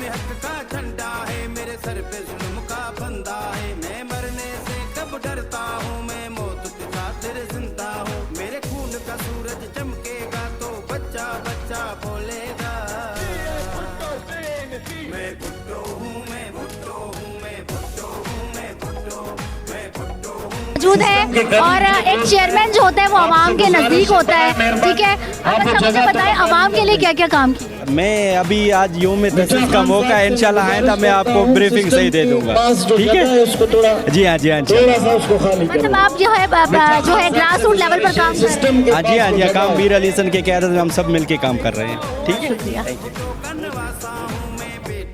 में हक का झंडा है, मेरे सर पे जुल्म का फंदा है। मैं मरने से कब डरता हूँ, मैं मौत की खातिर जिंदा हूँ। मेरे खून का सूरज चमकेगा तो बच्चा बच्चा बोलेगा, मैं भुट्टो हूँ, मैं भुट्टो हूँ, मैं भुट्टो हूँ, मैं भुट्टो, मैं भुट्टो हूँ। मौजूद है और एक चेयरमैन जो होता है वो आवाम के नज़दीक होता है, ठीक है। अब अच्छा मुझे बताएं आवाम के लिए क्या क्या काम किया? मैं अभी आज यूम तशरीफ का मौका है, इंशाल्लाह आए था मैं आपको ब्रीफिंग सही दे दूंगा, ठीक है। जी हाँ, जी हाँ, मतलब आप जो है ग्रास रूट लेवल पर काम कर रहे हैं? हाँ जी, हाँ जी, काम मीर अली हसन के क़यादत में हम सब मिलके काम कर रहे हैं, ठीक है।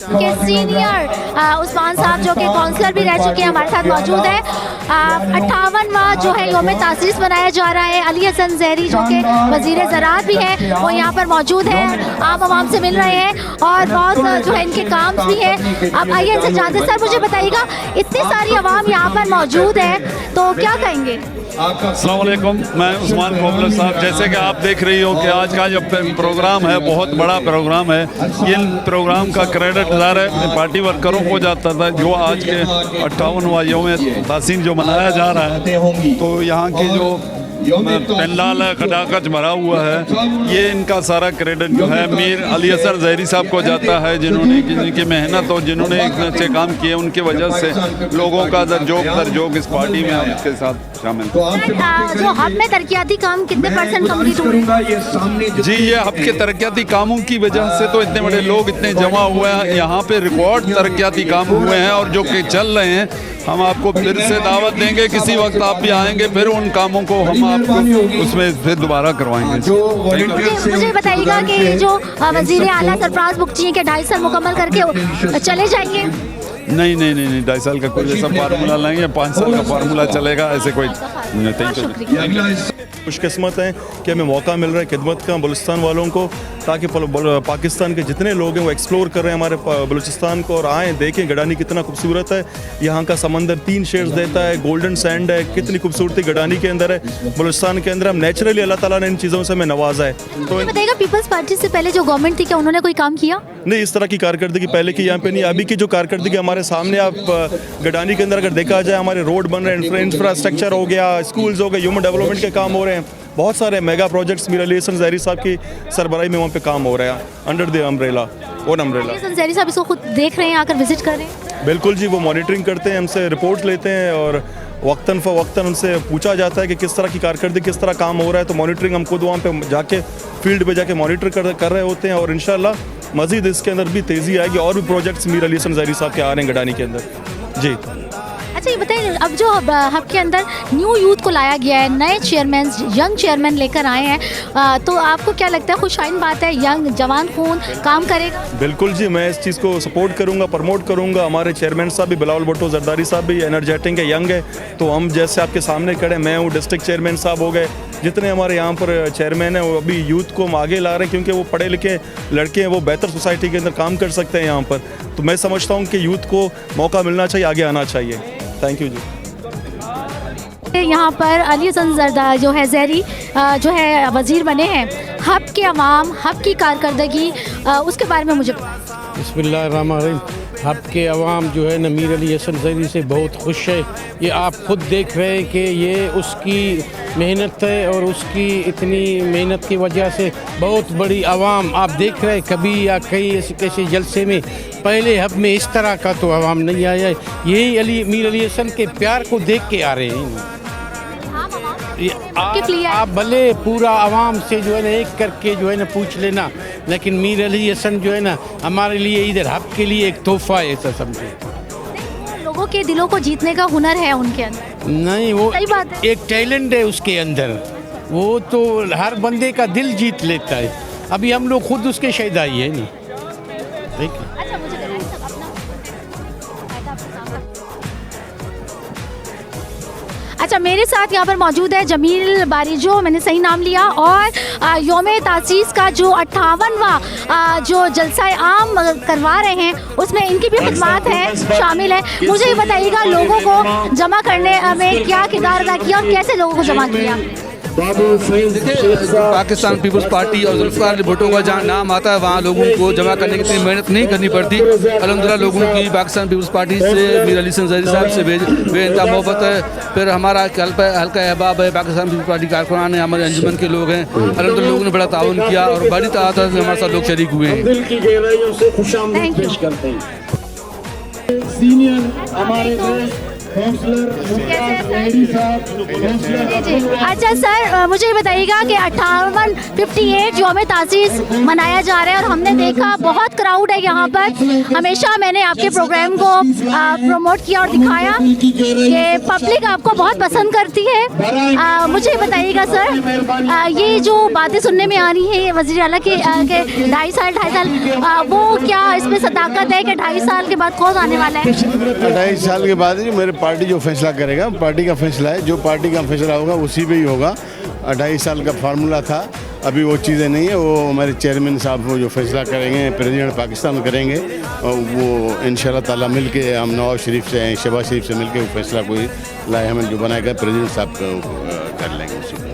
के सीनियर उस्मान साहब जो कि काउंसलर भी रह चुके हैं हमारे साथ मौजूद है। 58वां जो है यौम तासीस मनाया जा रहा है। अली हसन ज़हरी जो कि वज़ीर ज़राअत भी हैं वो यहाँ पर मौजूद हैं, आम आवाम से मिल रहे हैं और बहुत जो है इनके काम भी हैं। अब आइए इनसे जानते हैं। सर मुझे बताइएगा, इतनी सारी आवाम यहाँ पर मौजूद है तो क्या कहेंगे? अस्सलाम वालेकुम, मैं उस्मान कोबलर साहब। जैसे कि आप देख रही हो कि आज का जो प्रोग्राम है बहुत बड़ा प्रोग्राम है। ये प्रोग्राम का क्रेडिट ज़ाहिर है पार्टी वर्करों को जाता था, जो आज के 58वां यौम तासीस जो मनाया जा रहा है। तो यहाँ के जो पेंडाल है खटाखच भरा हुआ है, ये इनका सारा क्रेडिट जो है मीर अली हसन ज़हरी साहब को जाता है, जिनकी मेहनत और जिन्होंने एक अच्छे काम किए, उनकी वजह से लोगों का दरजोक इस पार्टी में इसके साथ शामिल। जो हब में तरक्याती काम कितने % कम्प्लीट हो रहे हैं? जी, ये हब के तरक्याती कामों की वजह से तो इतने बड़े लोग इतने जमा हुए हैं, यहाँ पे रिकॉर्ड तरक्याती काम हुए हैं और जो कि चल रहे हैं। हम आपको फिर से दावत देंगे, किसी वक्त आप भी आएंगे, फिर उन कामों को हम आपको उसमें फिर दोबारा करवाएंगे। मुझे बताइएगा कि जो वज़ीर आला सरफराज बुगची के 2.5 साल मुकम्मल करके चले जाएंगे? नहीं, 2.5 साल का कोई ऐसा फार्मूला नहीं है, 5 साल का फार्मूला चलेगा, ऐसे कोई नहीं। खुशकिस्मत हैं कि हमें मौका मिल रहा है खिदमत का बलूचिस्तान वालों को, ताकि पाकिस्तान के जितने लोग हैं वो एक्सप्लोर कर रहे हैं हमारे बलूचिस्तान को और आएँ देखें गडानी कितना खूबसूरत है। यहाँ का समंदर 3 शेड्स देता है, गोल्डन सैंड है, कितनी खूबसूरती गडानी के अंदर है, बलूचिस्तान के अंदर। हम नेचुरली अल्लाह ताला ने इन चीज़ों से हमें नवाजा है। तो बताइएगा पीपल्स पार्टी से पहले जो गवर्नमेंट थी क्या उन्होंने कोई काम किया? नहीं, इस तरह की कारकर्दगी पहले की यहाँ पे नहीं। अभी की जो कारकर्दगी हमारे सामने, आप गडानी के अंदर अगर देखा जाए हमारे रोड बन रहे हैं, इंफ्रास्ट्रक्चर हो गया, स्कूल्स हो गए, ह्यूमन डेवलपमेंट के काम हो रहे हैं, बहुत सारे मेगा प्रोजेक्ट्स मीर अली हसन ज़हरी साहब की सरबराही में वहाँ पे काम हो रहा है under the umbrella, own umbrella. Hasan Zehri साहब इसको खुद देख रहे हैं, आकर विजिट कर रहे हैं? बिल्कुल जी, वो मॉनिटरिंग करते हैं, हमसे रिपोर्ट लेते हैं और वक्तन फ़वक्तन उनसे पूछा जाता है कि किस तरह की कारकर्दगी, किस तरह काम हो रहा है। तो मॉनिटरिंग हम खुद वहाँ पे जाके फील्ड पे जाके मॉनिटर कर रहे होते हैं और इंशाल्लाह मज़ीद इसके अंदर भी तेज़ी आएगी और भी प्रोजेक्ट्स मीर अली हसन ज़हरी साहब के आ रहे हैं गडानी के अंदर। जी अच्छा, ये बताइए अब जो हब के अंदर न्यू यूथ को लाया गया है, नए चेयरमैन यंग चेयरमैन लेकर आए हैं, तो आपको क्या लगता है खुशाइन बात है, यंग जवान खून काम करेगा? बिल्कुल जी, मैं इस चीज़ को सपोर्ट करूंगा, प्रमोट करूंगा। हमारे चेयरमैन साहब भी बिलावल भुट्टो जरदारी साहब भी एनर्जेटिक है, यंग है। तो हम जैसे आपके सामने खड़े, मैं हूँ, डिस्ट्रिक्ट चेयरमैन साहब हो गए, जितने हमारे यहाँ पर चेयरमैन हैं वो अभी यूथ को हम आगे ला रहे हैं, क्योंकि वो पढ़े लिखे लड़के हैं, वो बेहतर सोसाइटी के अंदर काम कर सकते हैं यहाँ पर। तो मैं समझता हूँ कि यूथ को मौका मिलना चाहिए, आगे आना चाहिए। थैंक यू जी। यहाँ पर अली हसन जो है ज़हरी जो है वज़ीर बने हैं, हब के अवाम, हब की कारकर्दगी, उसके बारे में मुझे बिस्मिल्लाहिर्रहमानिर्रहीम। हब के अवाम जो है न मीर अली हसन ज़हरी से बहुत खुश है। ये आप खुद देख रहे हैं कि ये उसकी मेहनत है और उसकी इतनी मेहनत की वजह से बहुत बड़ी आवाम आप देख रहे हैं। कभी या कई ऐसे कैसे जलसे में पहले हब में इस तरह का तो आवाम नहीं आया। यही मीर अली हसन के प्यार को देख के आ रहे हैं। आप भले पूरा आवाम से जो है ना एक करके जो है ना पूछ लेना, लेकिन मीर अली हसन जो है ना हमारे लिए इधर हब के लिए एक तोहफा है, ऐसा समझे। लोगों के दिलों को जीतने का हुनर है उनके अंदर। नहीं, वो सही बात है, एक टैलेंट है उसके अंदर, वो तो हर बंदे का दिल जीत लेता है। अभी हम लोग खुद उसके शहीदाई है नहीं, ठीक है। अच्छा, मेरे साथ यहाँ पर मौजूद है जमील बारिजो, मैंने सही नाम लिया, और यौम तासीस का जो 58वां जो जलसा आम करवा रहे हैं उसमें इनकी भी खिदमत है, शामिल है। मुझे ये बताइएगा लोगों को जमा करने में क्या किरदार अदा किया और कैसे लोगों को जमा किया? पाकिस्तान पीपल्स पार्टी और जुल्फ़िकार अली भुट्टो का जहाँ नाम आता है वहाँ लोगों को जमा करने की इतनी मेहनत नहीं करनी पड़ती। अल्हम्दुलिल्लाह लोगों की पाकिस्तान पीपल्स पार्टी से मीर अली हसन ज़ैदी साहब से बेइंतहा मोहब्बत है। फिर हमारा हल्का अहबाब है पाकिस्तान पीपल्स पार्टी कारकुनान है, हमारे अंजुमन के लोग हैं। अल्हम्दुलिल्लाह लोगों ने बड़ा ताउन किया और बड़ी तादाद में हमारे साथ लोग शरीक हुए हैं। दिल की गहराइयों से खुशामदीद पेश करते हैं सीनियर हमारे अच्छा सर, मुझे ये बताइएगा कि 58 जो हमें तासीस मनाया जा रहा है और हमने देखा बहुत क्राउड है यहाँ पर। हमेशा मैंने आपके प्रोग्राम को प्रमोट किया और दिखाया कि पब्लिक आपको बहुत पसंद करती है। मुझे बताइएगा सर, ये जो बातें सुनने में आ रही है ये वज़ीर आला के 2.5 साल वो क्या इसमें सदाकत है कि 2.5 साल के बाद कौन आने वाला है? 2.5 साल के बाद मेरे पार्टी जो फैसला करेगा, पार्टी का फैसला है, जो पार्टी का फैसला होगा उसी पे ही होगा। 2.5 साल का फार्मूला था, अभी वो चीज़ें नहीं है। वो हमारे चेयरमैन साहब वो जो फैसला करेंगे, प्रेसिडेंट पाकिस्तान करेंगे, और वो इंशाल्लाह ताला मिल के हम नवाज शरीफ से शहबाज शरीफ से मिल के वो फैसला कोई लाए हमें जो बनाएगा प्रेसिडेंट साहब कर लेंगे उसी को।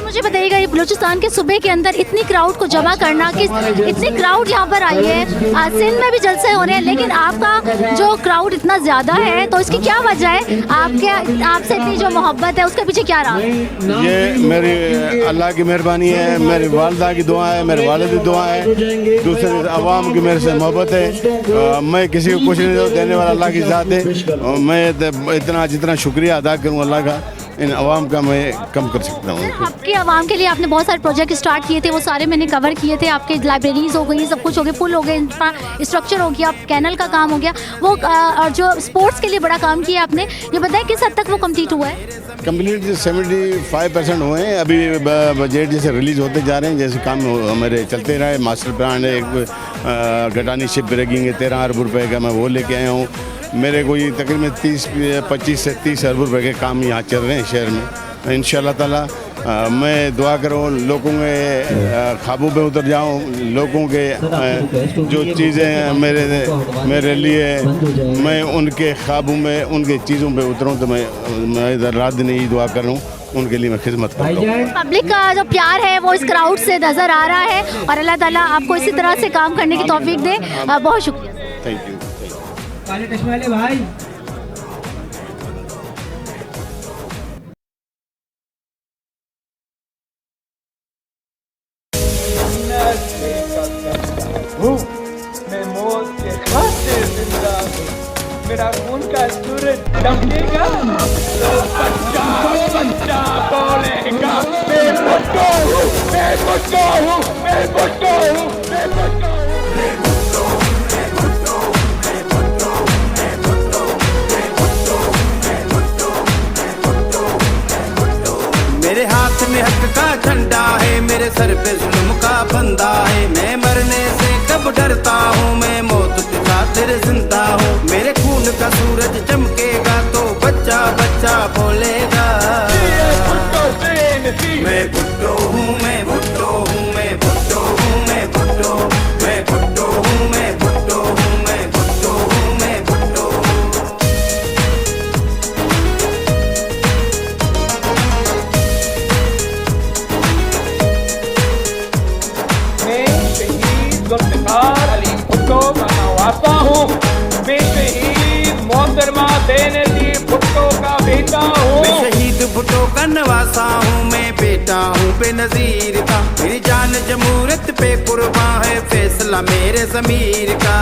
मुझे बताइएगा ये बलूचिस्तान के सूबे के अंदर इतनी क्राउड को जमा करना, कि इतनी क्राउड यहाँ पर आई है, सिंध में भी जलसे हो रहे हैं, लेकिन आपका जो क्राउड इतना ज़्यादा है तो इसकी क्या वजह है? आपसे इतनी जो मोहब्बत है उसके पीछे क्या रहा? ये मेरी अल्लाह की मेहरबानी है, मेरी वालदा की दुआ है, मेरे वालिद की दुआ है, दूसरे अवाम की मेरे से मोहब्बत है। मैं किसी को कुछ नहीं देने वाला अल्लाह की ज़ात है। मैं इतना जितना शुक्रिया अदा करूँ अल्लाह का, इन अवाम का मैं कम कर सकता हूँ। आपके अवाम के लिए आपने बहुत सारे प्रोजेक्ट स्टार्ट किए थे, वो सारे मैंने कवर किए थे। आपके लाइब्रेरीज हो गई, सब कुछ हो गया, पुल हो गए, इंफ्रास्ट्रक्चर हो गया, कैनल का काम हो गया, वो और जो स्पोर्ट्स के लिए बड़ा काम किया आपने, ये बताएं किस हद तक वो कंप्लीट हुआ है? कंप्लीट 75% हुए हैं। अभी बजट जैसे रिलीज़ होते जा रहे हैं, जैसे काम हमारे चलते रहे। मास्टर प्लान है, एक गटानी शिप ब्रेकिंग है 13 अरब रुपये का, मैं वो लेके आया हूँ। मेरे को ये तकरीबन 25 से 30 अरब रुपये के काम यहाँ चल रहे हैं शहर में। इंशाल्लाह ताला मैं दुआ करूँ लोगों के ख्वाबों पे उतर जाऊँ, लोगों के जो चीज़ें मेरे लिए मैं उनके ख्वाबों में उनके चीज़ों पे उतरूँ, तो मैं इधर रात दिन यही दुआ करूँ उनके लिए मैं खिदमत करता हूँ। पब्लिक का जो प्यार है वो इस क्राउड से नज़र आ रहा है और अल्लाह ताला आपको इसी तरह से काम करने की तौफीक दे। बहुत शुक्रिया। Thank you. भाई मैं मौत के खातिर जिंदा हूँ, मेरा खून का सूरज दमकेगा तो सच्चा सच्चा बोलेगा। मैं भुट्टो हूँ, मैं भुट्टो हूँ, मैं भुट्टो हूँ, मैं भुट्टो हूँ। मेरे हाथ में हक का झंडा है, मेरे सर पे जुल्म का फंदा है। मैं मरने से कब डरता हूँ, मैं मौत के खातिर जिंदा हूँ। मेरे खून का सूरज चमकेगा तो बच्चा बच्चा बोलेगा। मैं भुट्टो हूँ, मैं भुट्टो हूँ, मैं भुट्टो हूँ, मैं भुट्टो, मैं भुट्टो हूँ, मैं भुट्टो हूँ, मैं भुट्टो हूँ, मैं भुट्टो हूँ। मैं शहीद जुल्फ़िकार अली भुट्टो का नवासा हूँ, मैं शहीद मोहतरमा बेनज़ीर भुट्टो का बेटा हूँ। मैं शहीद भुट्टो का नवासा हूँ, मैं बेटा हूँ बेनज़ीर का। मेरी जान जमहूरियत पे कुर्बान है, फैसला मेरे ज़मीर का।